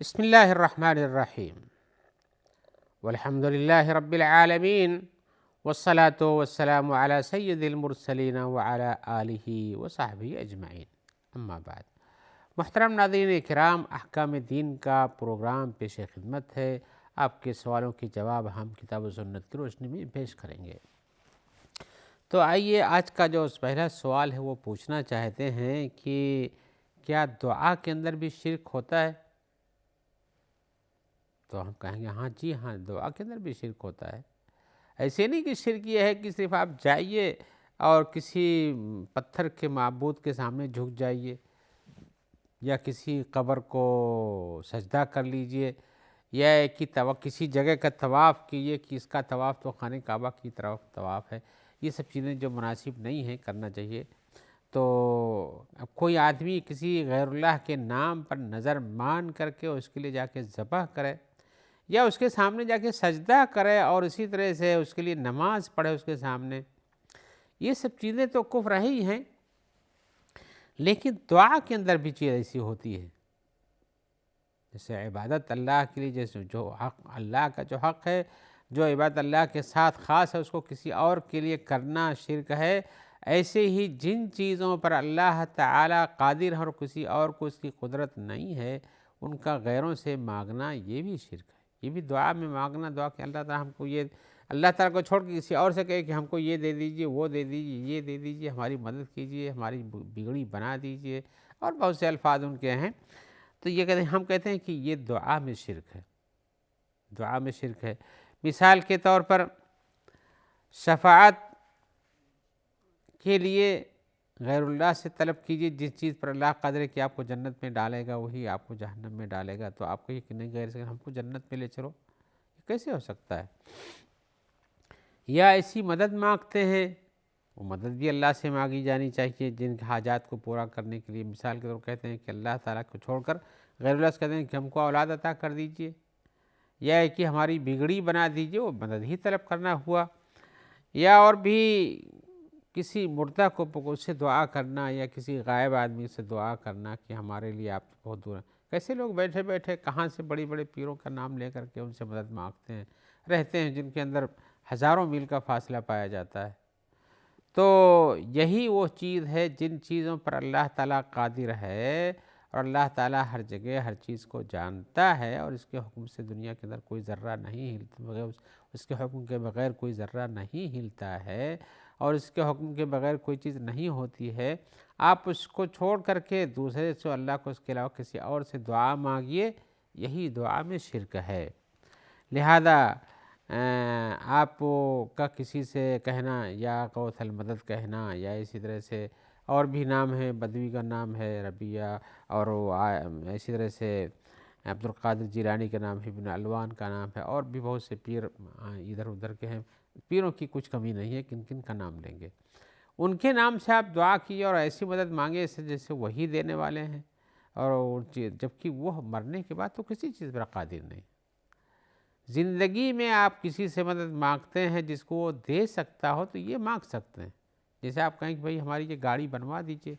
بسم اللہ الرحمن الرحیم والحمد للہ رب العالمین والصلاة والسلام علی سید المرسلین وعلی آلہ وصحبہ اجمعین، اما بعد۔ محترم ناظرین کرام، احکام دین کا پروگرام پیش خدمت ہے۔ آپ کے سوالوں کے جواب ہم کتاب و سنت کی روشنی میں پیش کریں گے۔ تو آئیے، آج کا جو پہلا سوال ہے وہ پوچھنا چاہتے ہیں کہ کیا دعا کے اندر بھی شرک ہوتا ہے؟ تو ہم کہیں گے ہاں جی ہاں، دعا کے اندر بھی شرک ہوتا ہے۔ ایسے نہیں کہ شرک یہ ہے کہ صرف آپ جائیے اور کسی پتھر کے معبود کے سامنے جھک جائیے یا کسی قبر کو سجدہ کر لیجئے یا کسی جگہ کا طواف کیجئے کہ اس کا طواف تو خانہ کعبہ کی طرف طواف ہے۔ یہ سب چیزیں جو مناسب نہیں ہیں کرنا چاہیے۔ تو اب کوئی آدمی کسی غیر اللہ کے نام پر نظر مان کر کے اس کے لیے جا کے ذبح کرے یا اس کے سامنے جا کے سجدہ کرے اور اسی طرح سے اس کے لیے نماز پڑھے اس کے سامنے، یہ سب چیزیں تو کفر ہی ہیں۔ لیکن دعا کے اندر بھی چیز ایسی ہوتی ہے، جیسے عبادت اللہ کے لیے، جیسے جو حق اللہ کا جو حق ہے، جو عبادت اللہ کے ساتھ خاص ہے، اس کو کسی اور کے لیے کرنا شرک ہے۔ ایسے ہی جن چیزوں پر اللہ تعالی قادر ہے اور کسی اور کو اس کی قدرت نہیں ہے، ان کا غیروں سے مانگنا یہ بھی شرک ہے۔ یہ بھی دعا میں مانگنا، دعا کہ اللہ تعالیٰ ہم کو یہ، اللہ تعالیٰ کو چھوڑ کے کسی اور سے کہے کہ ہم کو یہ دے دیجئے، وہ دے دیجئے، یہ دے دیجئے، ہماری مدد کیجئے، ہماری بگڑی بنا دیجئے، اور بہت سے الفاظ ان کے ہیں۔ تو یہ کہتے ہیں، ہم کہتے ہیں کہ یہ دعا میں شرک ہے، دعا میں شرک ہے۔ مثال کے طور پر شفاعت کے لیے غیر اللہ سے طلب کیجئے، جس چیز پر اللہ قادر ہے کہ آپ کو جنت میں ڈالے گا وہی آپ کو جہنم میں ڈالے گا، تو آپ کو یہ کہ نہیں، غیر سے ہم کو جنت میں لے چلو، یہ کیسے ہو سکتا ہے؟ یا ایسی مدد مانگتے ہیں، وہ مدد بھی اللہ سے مانگی جانی چاہیے جن حاجات کو پورا کرنے کے لیے۔ مثال کے طور پر کہتے ہیں کہ اللہ تعالیٰ کو چھوڑ کر غیر اللہ سے کہتے ہیں کہ ہم کو اولاد عطا کر دیجئے، یا کہ ہماری بگڑی بنا دیجئے، وہ مدد ہی طلب کرنا ہوا۔ یا اور بھی کسی مردہ کو اس سے دعا کرنا، یا کسی غائب آدمی سے دعا کرنا کہ ہمارے لیے آپ بہت دور ہیں۔ کیسے لوگ بیٹھے بیٹھے کہاں سے بڑی بڑے پیروں کا نام لے کر کے ان سے مدد مانگتے ہیں، رہتے ہیں جن کے اندر ہزاروں میل کا فاصلہ پایا جاتا ہے۔ تو یہی وہ چیز ہے جن چیزوں پر اللہ تعالیٰ قادر ہے، اور اللہ تعالیٰ ہر جگہ ہر چیز کو جانتا ہے، اور اس کے حکم سے دنیا کے اندر کوئی ذرہ نہیں ہلتا، اس کے حکم کے بغیر کوئی ذرہ نہیں ہلتا ہے، اور اس کے حکم کے بغیر کوئی چیز نہیں ہوتی ہے۔ آپ اس کو چھوڑ کر کے دوسرے سے، اللہ کو اس کے علاوہ کسی اور سے دعا مانگیے، یہی دعا میں شرک ہے۔ لہذا آپ کا کسی سے کہنا، یا غوث المدد کہنا، یا اسی طرح سے اور بھی نام ہے، بدوی کا نام ہے ربیہ، اور اسی طرح سے عبد القادر جیلانی کا نام ہے، ابن الوان کا نام ہے، اور بھی بہت سے پیر ادھر ادھر کے ہیں۔ پیروں کی کچھ کمی نہیں ہے، کن کن کا نام لیں گے، ان کے نام سے آپ دعا کیجیے اور ایسی مدد مانگے جیسے وہی دینے والے ہیں، اور جبکہ وہ مرنے کے بعد تو کسی چیز پر قادر نہیں۔ زندگی میں آپ کسی سے مدد مانگتے ہیں جس کو وہ دے سکتا ہو، تو یہ مانگ سکتے ہیں۔ جیسے آپ کہیں کہ بھئی ہماری یہ گاڑی بنوا دیجئے،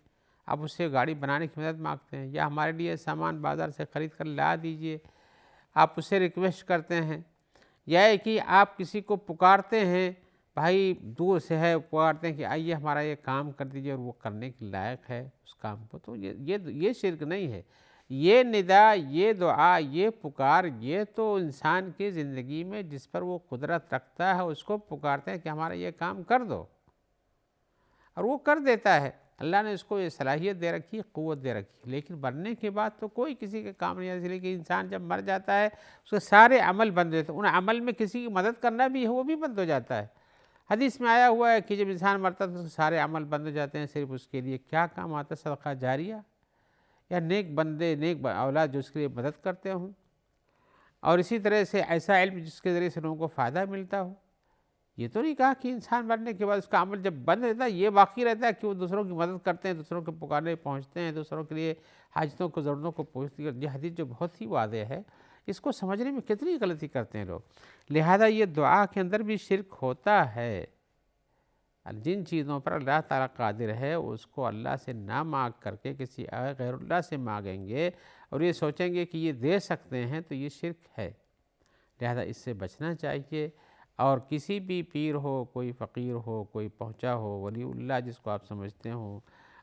آپ اس سے گاڑی بنانے کی مدد مانگتے ہیں، یا ہمارے لیے سامان بازار سے خرید کر لا دیجئے، آپ اس سے ریکویسٹ کرتے ہیں۔ یا کہ آپ کسی کو پکارتے ہیں، بھائی دور سے ہے، پکارتے ہیں کہ آئیے ہمارا یہ کام کر دیجئے، اور وہ کرنے کے لائق ہے اس کام کو، تو یہ شرک نہیں ہے۔ یہ ندا، یہ دعا، یہ پکار، یہ تو انسان کی زندگی میں جس پر وہ قدرت رکھتا ہے اس کو پکارتے ہیں کہ ہمارا یہ کام کر دو، اور وہ کر دیتا ہے۔ اللہ نے اس کو یہ صلاحیت دے رکھی، قوت دے رکھی، لیکن مرنے کے بعد تو کوئی کسی کے کام نہیں آتا، اس لیے کہ انسان جب مر جاتا ہے اس کے سارے عمل بند ہو جاتے ہیں، ان عمل میں کسی کی مدد کرنا بھی ہے وہ بھی بند ہو جاتا ہے۔ حدیث میں آیا ہوا ہے کہ جب انسان مرتا ہے تو سارے عمل بند ہو جاتے ہیں، صرف اس کے لیے کیا کام آتا ہے؟ صدقہ جاریہ، یا نیک بندے، نیک اولاد جو اس کے لیے مدد کرتے ہوں، اور اسی طرح سے ایسا علم جس کے ذریعے سے لوگوں کو فائدہ ملتا ہو۔ یہ تو نہیں کہا کہ انسان مرنے کے بعد اس کا عمل جب بند رہتا ہے، یہ باقی رہتا ہے کہ وہ دوسروں کی مدد کرتے ہیں، دوسروں کے پکارنے پہنچتے ہیں، دوسروں کے لیے حاجتوں کو، ضرورتوں کو پوچھتے ہیں۔ یہ حدیث جو بہت ہی واضح ہے، اس کو سمجھنے میں کتنی غلطی کرتے ہیں لوگ۔ لہذا یہ دعا کے اندر بھی شرک ہوتا ہے، جن چیزوں پر اللہ تعالیٰ قادر ہے اس کو اللہ سے نہ مانگ کر کے کسی غیر اللہ سے مانگیں گے اور یہ سوچیں گے کہ یہ دے سکتے ہیں، تو یہ شرک ہے۔ لہذا اس سے بچنا چاہیے، اور کسی بھی پیر ہو، کوئی فقیر ہو، کوئی پہنچا ہو، ولی اللہ جس کو آپ سمجھتے ہوں،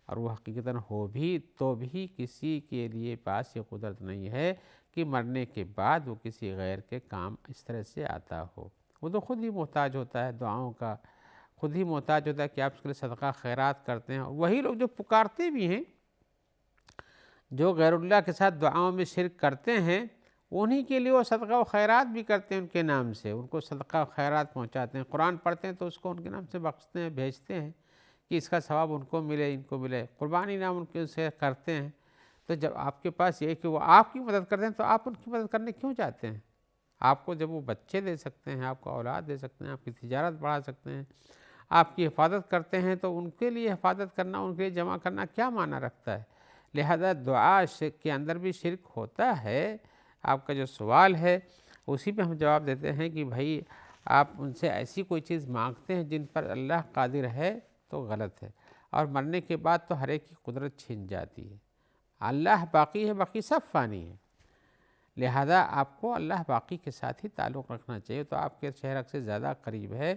اور وہ حقیقتاً ہو بھی تو بھی کسی کے لیے پاس یہ قدرت نہیں ہے کہ مرنے کے بعد وہ کسی غیر کے کام اس طرح سے آتا ہو۔ وہ تو خود ہی محتاج ہوتا ہے دعاؤں کا، خود ہی محتاج ہوتا ہے کہ آپ اس کے لیے صدقہ خیرات کرتے ہیں۔ وہی لوگ جو پکارتے بھی ہیں، جو غیر اللہ کے ساتھ دعاؤں میں شرک کرتے ہیں، انہی کے لیے وہ صدقہ و خیرات بھی کرتے ہیں ان کے نام سے، ان کو صدقہ و خیرات پہنچاتے ہیں۔ قرآن پڑھتے ہیں تو اس کو ان کے نام سے بخشتے ہیں، بھیجتے ہیں کہ اس کا ثواب ان کو ملے، ان کو ملے۔ قربانی نام ان کے سے کرتے ہیں۔ تو جب آپ کے پاس یہ کہ وہ آپ کی مدد کرتے ہیں تو آپ ان کی مدد کرنے کیوں چاہتے ہیں؟ آپ کو جب وہ بچے دے سکتے ہیں، آپ کو اولاد دے سکتے ہیں، آپ کی تجارت بڑھا سکتے ہیں، آپ کی حفاظت کرتے ہیں، تو ان کے لیے حفاظت کرنا، ان کے لیے جمع کرنا کیا معنی رکھتا ہے؟ لہذا دعا کے اندر بھی شرک ہوتا ہے۔ آپ کا جو سوال ہے اسی پہ ہم جواب دیتے ہیں کہ بھائی آپ ان سے ایسی کوئی چیز مانگتے ہیں جن پر اللہ قادر ہے تو غلط ہے، اور مرنے کے بعد تو ہر ایک کی قدرت چھن جاتی ہے۔ اللہ باقی ہے، باقی سب فانی ہے، لہذا آپ کو اللہ باقی کے ساتھ ہی تعلق رکھنا چاہیے، تو آپ کے شہرک سے زیادہ قریب ہے۔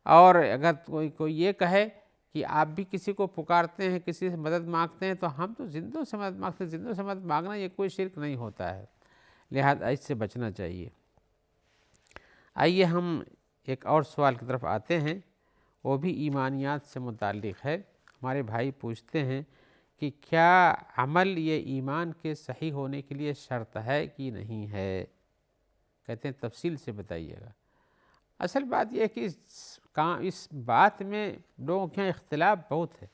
اور اگر کوئی یہ کہے کہ آپ بھی کسی کو پکارتے ہیں، کسی سے مدد مانگتے ہیں، تو ہم تو زندوں سے مدد مانگتے ہیں۔ زندوں سے مدد مانگنا یہ کوئی شرک نہیں ہوتا ہے، لہذا اس سے بچنا چاہیے۔ آئیے ہم ایک اور سوال کی طرف آتے ہیں، وہ بھی ایمانیات سے متعلق ہے۔ ہمارے بھائی پوچھتے ہیں کہ کیا عمل یہ ایمان کے صحیح ہونے کے لیے شرط ہے کہ نہیں ہے؟ کہتے ہیں تفصیل سے بتائیے گا۔ اصل بات یہ ہے کہ اس بات میں لوگوں کے اختلاف بہت ہے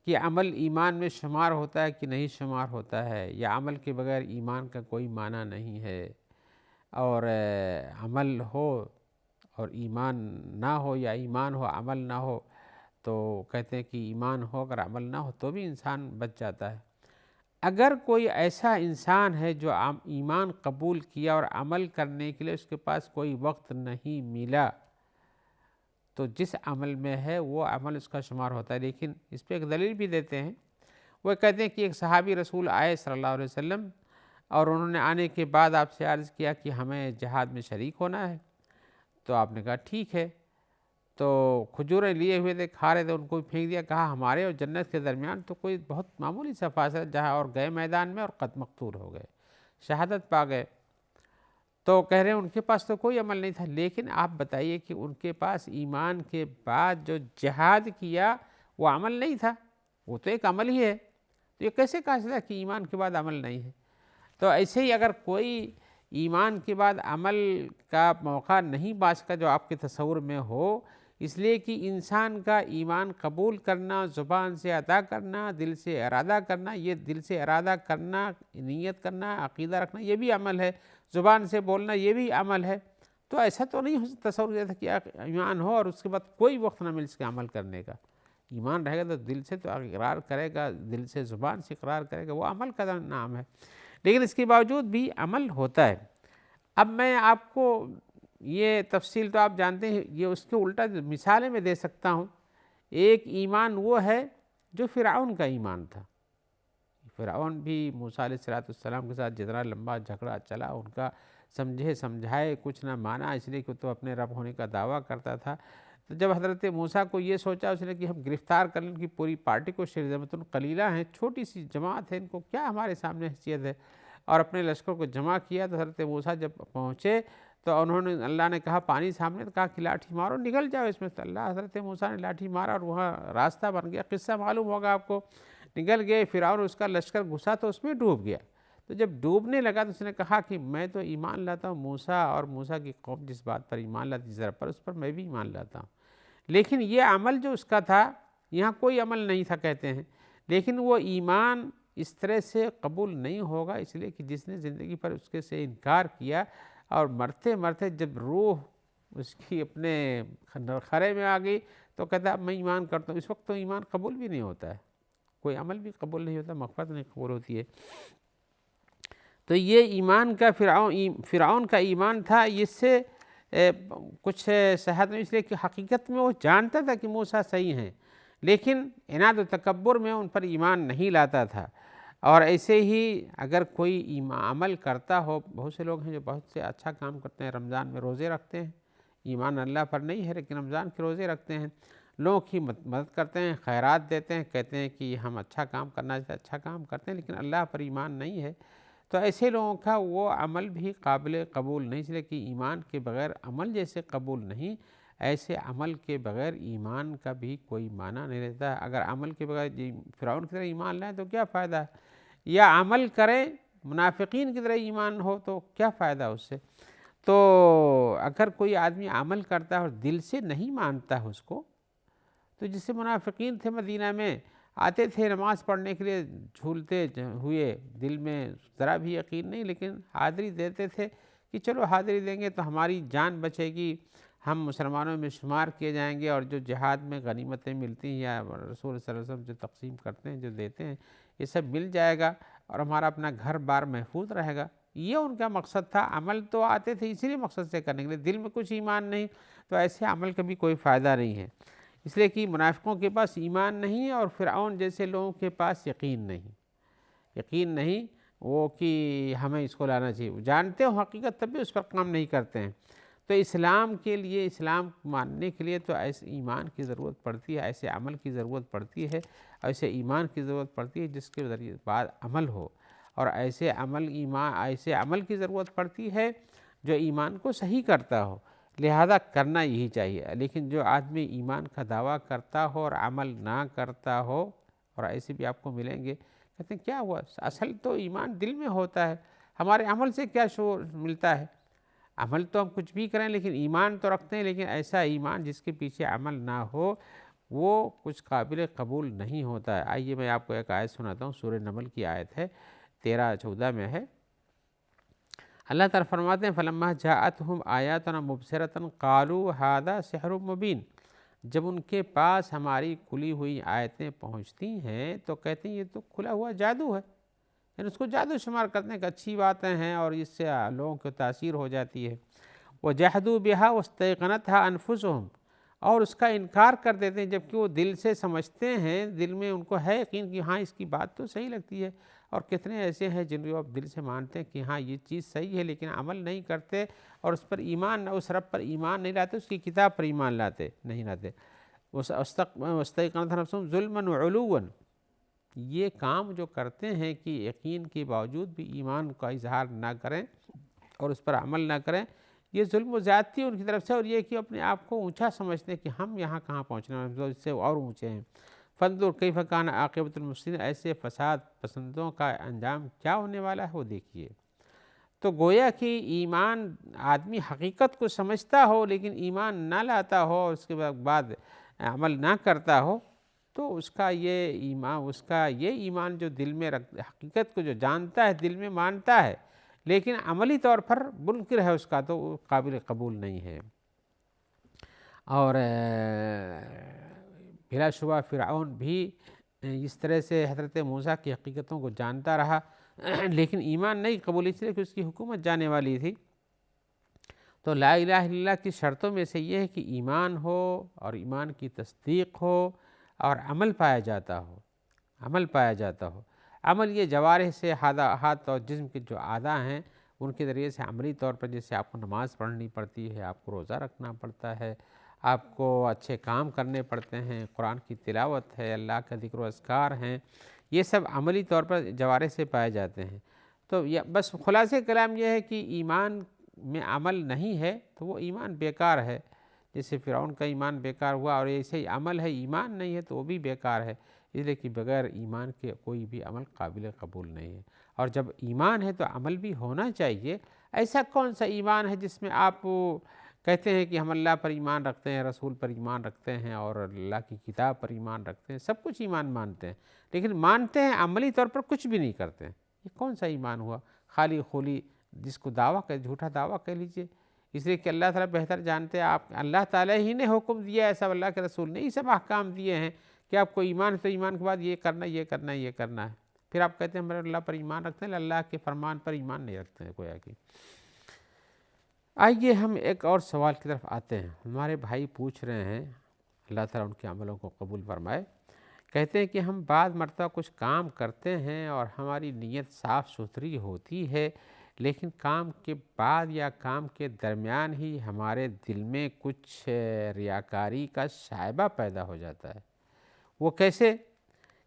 کہ عمل ایمان میں شمار ہوتا ہے کہ نہیں شمار ہوتا ہے، یا عمل کے بغیر ایمان کا کوئی معنی نہیں ہے، اور عمل ہو اور ایمان نہ ہو، یا ایمان ہو عمل نہ ہو، تو کہتے ہیں کہ ایمان ہو اگر عمل نہ ہو تو بھی انسان بچ جاتا ہے۔ اگر کوئی ایسا انسان ہے جو ایمان قبول کیا اور عمل کرنے کے لیے اس کے پاس کوئی وقت نہیں ملا، تو جس عمل میں ہے وہ عمل اس کا شمار ہوتا ہے۔ لیکن اس پہ ایک دلیل بھی دیتے ہیں، وہ کہتے ہیں کہ ایک صحابی رسول آئے صلی اللہ علیہ وسلم، اور انہوں نے آنے کے بعد آپ سے عرض کیا کہ ہمیں جہاد میں شریک ہونا ہے، تو آپ نے کہا ٹھیک ہے، تو کھجوریں لیے ہوئے تھے، کھا رہے تھے، ان کو پھینک دیا، کہا ہمارے اور جنت کے درمیان تو کوئی بہت معمولی سا فاصلہ، جہاں اور گئے میدان میں اور قتل مقتول ہو گئے، شہادت پا گئے۔ تو کہہ رہے ہیں ان کے پاس تو کوئی عمل نہیں تھا، لیکن آپ بتائیے کہ ان کے پاس ایمان کے بعد جو جہاد کیا وہ عمل نہیں تھا، وہ تو ایک عمل ہی ہے، تو یہ کیسے کہا جاتا ہے کہ ایمان کے بعد عمل نہیں ہے؟ تو ایسے ہی اگر کوئی ایمان کے بعد عمل کا موقع نہیں پا سکا جو آپ کے تصور میں ہو، اس لیے کہ انسان کا ایمان قبول کرنا، زبان سے ادا کرنا، دل سے ارادہ کرنا، یہ دل سے ارادہ کرنا، نیت کرنا، عقیدہ رکھنا، یہ بھی عمل ہے، زبان سے بولنا یہ بھی عمل ہے۔ تو ایسا تو نہیں ہو تصور کیا تھا کہ ایمان ہو اور اس کے بعد کوئی وقت نہ مل سکے عمل کرنے کا۔ ایمان رہے گا تو دل سے تو اقرار کرے گا، دل سے زبان سے اقرار کرے گا، وہ عمل کا نام ہے، لیکن اس کے باوجود بھی عمل ہوتا ہے۔ اب میں آپ کو یہ تفصیل تو آپ جانتے ہیں، یہ اس کے الٹا مثالیں میں دے سکتا ہوں۔ ایک ایمان وہ ہے جو فرعون کا ایمان تھا۔ فرعون بھی موسیٰ علیہ السلام کے ساتھ جتنا لمبا جھگڑا چلا، ان کا سمجھے سمجھائے کچھ نہ مانا، اس لیے کہ تو اپنے رب ہونے کا دعویٰ کرتا تھا۔ تو جب حضرت موسیٰ کو یہ سوچا اس نے کہ ہم گرفتار کر لیں، کی پوری پارٹی کو شرذمۃ قلیلہ ہیں، چھوٹی سی جماعت ہے، ان کو کیا ہمارے سامنے حیثیت ہے، اور اپنے لشکر کو جمع کیا۔ تو حضرت موسیٰ جب پہنچے تو انہوں نے، اللہ نے کہا پانی سامنے، تو کہا کہ لاٹھی مارو نگل جاؤ اس میں، تو اللہ حضرت موسیٰ نے لاٹھی مارا اور وہاں راستہ بن گیا، قصہ معلوم ہوگا آپ کو، نگل گئے، فرعون اس کا لشکر گھسا تو اس میں ڈوب گیا۔ تو جب ڈوبنے لگا تو اس نے کہا کہ میں تو ایمان لاتا ہوں موسیٰ اور موسیٰ کی قوم جس بات پر ایمان لاتی ذرا پر، اس پر میں بھی ایمان لاتا ہوں، لیکن یہ عمل جو اس کا تھا یہاں کوئی عمل نہیں تھا کہتے ہیں، لیکن وہ ایمان اس طرح سے قبول نہیں ہوگا، اس لیے کہ جس نے زندگی پر اس کے سے انکار کیا اور مرتے مرتے جب روح اس کی اپنے خرے میں آ گئی تو کہتا اب میں ایمان کرتا ہوں، اس وقت تو ایمان قبول بھی نہیں ہوتا ہے، کوئی عمل بھی قبول نہیں ہوتا، مغفرت نہیں قبول ہوتی ہے۔ تو یہ ایمان کا فرعون کا ایمان تھا، اس سے کچھ صحت میں، اس لیے کہ حقیقت میں وہ جانتا تھا کہ موسیٰ صحیح ہیں، لیکن عناد و تکبر میں ان پر ایمان نہیں لاتا تھا۔ اور ایسے ہی اگر کوئی عمل کرتا ہو، بہت سے لوگ ہیں جو بہت سے اچھا کام کرتے ہیں، رمضان میں روزے رکھتے ہیں، ایمان اللہ پر نہیں ہے لیکن رمضان کے روزے رکھتے ہیں، لوگوں کی مدد کرتے ہیں، خیرات دیتے ہیں، کہتے ہیں کہ ہم اچھا کام کرنا چاہتے ہیں، اچھا کام کرتے ہیں، لیکن اللہ پر ایمان نہیں ہے، تو ایسے لوگوں کا وہ عمل بھی قابل قبول نہیں، اس لیے کہ ایمان کے بغیر عمل جیسے قبول نہیں، ایسے عمل کے بغیر ایمان کا بھی کوئی معنی نہیں رہتا ہے۔ اگر عمل کے بغیر فرعون کی طرح ایمان لائیں تو کیا فائدہ ہے، یا عمل کریں منافقین کی طرح ایمان ہو تو کیا فائدہ اس سے۔ تو اگر کوئی آدمی عمل کرتا ہے اور دل سے نہیں مانتا ہے اس کو، تو جس سے منافقین تھے مدینہ میں، آتے تھے نماز پڑھنے کے لیے جھولتے ہوئے، دل میں ذرا بھی یقین نہیں، لیکن حاضری دیتے تھے کہ چلو حاضری دیں گے تو ہماری جان بچے گی، ہم مسلمانوں میں شمار کیے جائیں گے، اور جو جہاد میں غنیمتیں ملتی ہیں یا رسول صلی اللہ علیہ وسلم جو تقسیم کرتے ہیں، جو دیتے ہیں، یہ سب مل جائے گا اور ہمارا اپنا گھر بار محفوظ رہے گا، یہ ان کا مقصد تھا۔ عمل تو آتے تھے اسی لیے مقصد سے کرنے کے لیے، دل میں کچھ ایمان نہیں، تو ایسے عمل کا بھی کوئی فائدہ نہیں ہے، اس لیے کہ منافقوں کے پاس ایمان نہیں ہے، اور فرعون جیسے لوگوں کے پاس یقین نہیں وہ کہ ہمیں اس کو لانا چاہیے، جانتے ہو حقیقت تب بھی اس پر کام نہیں کرتے ہیں۔ تو اسلام کے لیے، اسلام ماننے کے لیے تو ایسے ایمان کی ضرورت پڑتی ہے، ایسے عمل کی ضرورت پڑتی ہے، ایسے ایمان کی ضرورت پڑتی ہے جس کے ذریعے بعد عمل ہو، اور ایسے عمل کی ضرورت پڑتی ہے جو ایمان کو صحیح کرتا ہو، لہذا کرنا یہی چاہیے۔ لیکن جو آدمی ایمان کا دعویٰ کرتا ہو اور عمل نہ کرتا ہو، اور ایسے بھی آپ کو ملیں گے، کہتے ہیں کیا ہوا، اصل تو ایمان دل میں ہوتا ہے، ہمارے عمل سے کیا شعور ملتا ہے، عمل تو ہم کچھ بھی کریں لیکن ایمان تو رکھتے ہیں، لیکن ایسا ایمان جس کے پیچھے عمل نہ ہو وہ کچھ قابل قبول نہیں ہوتا ہے۔ آئیے میں آپ کو ایک آیت سناتا ہوں، سورہ نمل کی آیت ہے، 13-14 میں ہے۔ اللہ تعالیٰ فرماتے ہیں فَلَمَّا جَاءَتْهُمْ آيَاتُنَا مُبْصِرَةً قَالُوا هَذَا سِحْرٌ مُبِينٌ، جب ان کے پاس ہماری کھلی ہوئی آیتیں پہنچتی ہیں تو کہتے ہیں یہ تو کھلا ہوا جادو ہے، یعنی اس کو جادو شمار کرتے ہیں کہ اچھی باتیں ہیں اور اس سے لوگوں کو تاثیر ہو جاتی ہے۔ وَجَحَدُوا بِهَا وَاسْتَيْقَنَتْهَا أَنفُسُهُمْ، اور اس کا انکار کر دیتے ہیں جبکہ وہ دل سے سمجھتے ہیں، دل میں ان کو ہے یقین کہ ہاں اس کی بات تو صحیح لگتی ہے، اور کتنے ایسے ہیں جن کو آپ دل سے مانتے ہیں کہ ہاں یہ چیز صحیح ہے، لیکن عمل نہیں کرتے اور اس پر ایمان، اس رب پر ایمان نہیں لاتے، اس کی کتاب پر ایمان نہیں لاتے۔ وَاسْتَيْقَنَتْهَا أَنفُسُهُمْ ظُلْمًا وَعُلُوًّا، یہ کام جو کرتے ہیں کہ یقین کے باوجود بھی ایمان کا اظہار نہ کریں اور اس پر عمل نہ کریں، یہ ظلم و زیادتی ان کی طرف سے، اور یہ کہ اپنے آپ کو اونچا سمجھتے ہیں کہ ہم یہاں کہاں پہنچنے والے ہیں، ہم اس سے اور اونچے ہیں۔ فَانظُرْ كَيْفَ كَانَ عَاقِبَةُ الْمُفْسِدِينَ، ایسے فساد پسندوں کا انجام کیا ہونے والا ہے وہ دیکھیے۔ تو گویا کہ ایمان آدمی حقیقت کو سمجھتا ہو لیکن ایمان نہ لاتا ہو، اس کے بعد عمل نہ کرتا ہو، تو اس کا یہ ایمان جو دل میں حقیقت کو جو جانتا ہے، دل میں مانتا ہے، لیکن عملی طور پر منکر ہے اس کا، تو وہ قابل قبول نہیں ہے۔ اور بلا شبہ فرعون بھی اس طرح سے حضرت موسیٰ کی حقیقتوں کو جانتا رہا لیکن ایمان نہیں قبول، اس لیے کہ اس کی حکومت جانے والی تھی۔ تو لا الہ الا اللہ کی شرطوں میں سے یہ ہے کہ ایمان ہو اور ایمان کی تصدیق ہو اور عمل پایا جاتا ہو۔ عمل یہ جوارح سے، ہاتھ اور جسم کے جو اعضاء ہیں ان کے ذریعے سے عملی طور پر، جیسے آپ کو نماز پڑھنی پڑتی ہے، آپ کو روزہ رکھنا پڑتا ہے، آپ کو اچھے کام کرنے پڑتے ہیں، قرآن کی تلاوت ہے، اللہ کا ذکر و اذکار ہیں، یہ سب عملی طور پر جوارح سے پائے جاتے ہیں۔ تو بس خلاصہ کلام یہ ہے کہ ایمان میں عمل نہیں ہے تو وہ ایمان بیکار ہے، جیسے فرعون کا ایمان بیکار ہوا، اور ایسے ہی عمل ہے، ایمان نہیں ہے تو وہ بھی بیکار ہے، اس لیے کہ بغیر ایمان کے کوئی بھی عمل قابل قبول نہیں ہے۔ اور جب ایمان ہے تو عمل بھی ہونا چاہیے۔ ایسا کون سا ایمان ہے جس میں آپ کہتے ہیں کہ ہم اللہ پر ایمان رکھتے ہیں، رسول پر ایمان رکھتے ہیں اور اللہ کی کتاب پر ایمان رکھتے ہیں، سب کچھ ایمان مانتے ہیں، لیکن مانتے ہیں عملی طور پر کچھ بھی نہیں کرتے ہیں، یہ کون سا ایمان ہوا؟ خالی خولی، جس کو دعویٰ جھوٹا دعویٰ کہہ لیجئے، اس لیے کہ اللہ تعالیٰ بہتر جانتے ہیں، اللہ تعالیٰ ہی نے حکم دیا ہے، سب اللہ کے رسول نے یہ سب احکام دیے ہیں کہ آپ کو ایمان ہے تو ایمان کے بعد یہ کرنا ہے، پھر آپ کہتے ہیں ہم اللہ پر ایمان رکھتے ہیں، اللہ کے فرمان پر ایمان نہیں رکھتے ہیں، گویا کہ آئیے ہم ایک اور سوال کی طرف آتے ہیں۔ ہمارے بھائی پوچھ رہے ہیں، اللہ تعالیٰ ان کے عملوں کو قبول فرمائے، کہتے ہیں کہ ہم بعض مرتبہ کچھ کام کرتے ہیں اور ہماری نیت صاف ستھری ہوتی ہے، لیکن کام کے بعد یا کام کے درمیان ہی ہمارے دل میں کچھ ریاکاری کا شائبہ پیدا ہو جاتا ہے۔ وہ کیسے؟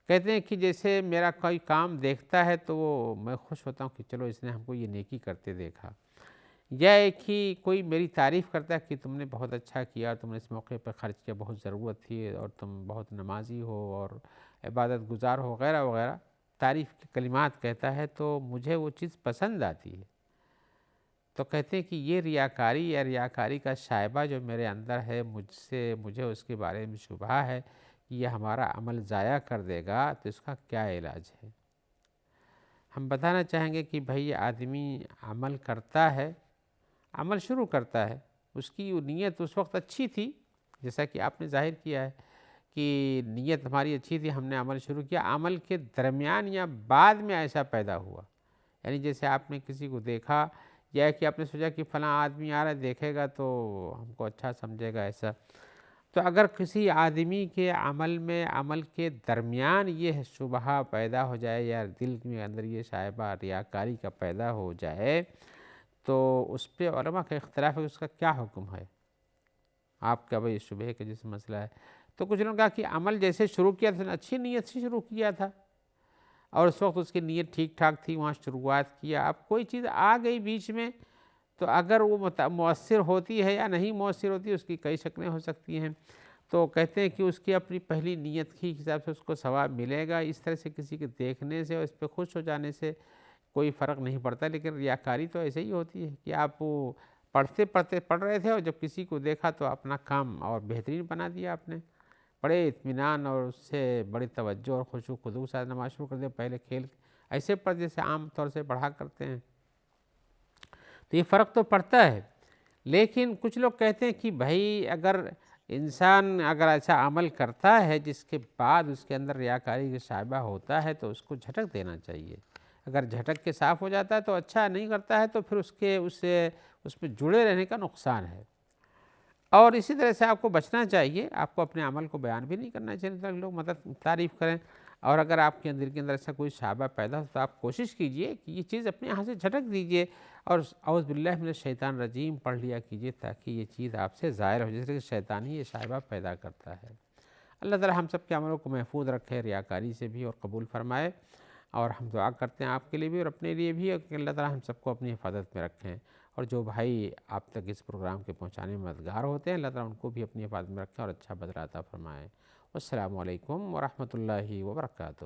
کہتے ہیں کہ جیسے میرا کوئی کام دیکھتا ہے تو میں خوش ہوتا ہوں کہ چلو اس نے ہم کو یہ نیکی کرتے دیکھا، یا ایک ہی کوئی میری تعریف کرتا ہے کہ تم نے بہت اچھا کیا، تم نے اس موقع پہ خرچ کیا، بہت ضرورت تھی اور تم بہت نمازی ہو اور عبادت گزار ہو وغیرہ وغیرہ، تعریف کے کلمات کہتا ہے تو مجھے وہ چیز پسند آتی ہے۔ تو کہتے ہیں کہ یہ ریاکاری یا ریاکاری کا شائبہ جو میرے اندر ہے، مجھے اس کے بارے میں شبہ ہے کہ یہ ہمارا عمل ضائع کر دے گا، تو اس کا کیا علاج ہے؟ ہم بتانا چاہیں گے کہ بھئی آدمی عمل کرتا ہے، عمل شروع کرتا ہے، اس کی نیت اس وقت اچھی تھی، جیسا کہ آپ نے ظاہر کیا ہے کہ نیت ہماری اچھی تھی، ہم نے عمل شروع کیا، عمل کے درمیان یا بعد میں ایسا پیدا ہوا، یعنی جیسے آپ نے کسی کو دیکھا یا کہ آپ نے سوچا کہ فلاں آدمی آ رہا ہے، دیکھے گا تو ہم کو اچھا سمجھے گا ایسا، تو اگر کسی آدمی کے عمل میں عمل کے درمیان یہ شبہہ پیدا ہو جائے یا دل کے اندر یہ شائبہ ریاکاری کا پیدا ہو جائے، تو اس پہ علماء کا اختلاف ہے، اس کا کیا حکم ہے؟ آپ کا بھئی شبہ کا جیسے مسئلہ ہے، تو کچھ لوگوں نے کہا کہ عمل جیسے شروع کیا تھا اچھی نیت سے شروع کیا تھا اور اس وقت اس کی نیت ٹھیک ٹھاک تھی، وہاں شروعات کیا، اب کوئی چیز آ گئی بیچ میں تو اگر وہ مؤثر ہوتی ہے یا نہیں مؤثر ہوتی، اس کی کئی شکلیں ہو سکتی ہیں، تو کہتے ہیں کہ اس کی اپنی پہلی نیت کے حساب سے اس کو ثواب ملے گا، اس طرح سے کسی کے دیکھنے سے اور اس پہ خوش ہو جانے سے کوئی فرق نہیں پڑتا، لیکن ریاکاری تو ایسے ہی ہوتی ہے کہ آپ وہ پڑھ رہے تھے اور جب کسی کو دیکھا تو اپنا کام اور بہترین بنا دیا آپ نے، بڑے اطمینان اور اس سے بڑی توجہ اور خشوع و خضوع سے نماز شروع کر دیا، پہلے کھیل ایسے پڑھ جیسے عام طور سے پڑھا کرتے ہیں، تو یہ فرق تو پڑتا ہے۔ لیکن کچھ لوگ کہتے ہیں کہ بھائی اگر انسان اگر ایسا عمل کرتا ہے جس کے بعد اس کے اندر ریاکاری کا شائبہ ہوتا ہے تو اس کو جھٹک دینا چاہیے، اگر جھٹک کے صاف ہو جاتا ہے تو اچھا، نہیں کرتا ہے تو پھر اس میں جڑے رہنے کا نقصان ہے۔ اور اسی طرح سے آپ کو بچنا چاہیے، آپ کو اپنے عمل کو بیان بھی نہیں کرنا چاہیے تاکہ لوگ تعریف کریں، اور اگر آپ کے اندر ایسا کوئی شائبہ پیدا ہو تو آپ کوشش کیجئے کہ یہ چیز اپنے یہاں سے جھٹک دیجئے اور اعوذ باللہ من الشیطان الرجیم پڑھ لیا کیجئے تاکہ یہ چیز آپ سے ظاہر ہو، جیسے کہ شیطان ہی یہ شائبہ پیدا کرتا ہے۔ اللہ تعالی ہم سب کے عملوں کو محفوظ رکھے ریاکاری سے بھی اور قبول فرمائے، اور ہم دعا کرتے ہیں آپ کے لیے بھی اور اپنے لیے بھی کہ اللہ تعالی ہم سب کو اپنی حفاظت میں رکھیں، اور جو بھائی آپ تک اس پروگرام کے پہنچانے میں مددگار ہوتے ہیں، اللہ تعالی ان کو بھی اپنی حفاظت میں رکھیں اور اچھا بدلہ عطا فرمائے۔ السلام علیکم ورحمۃ اللہ وبرکاتہ۔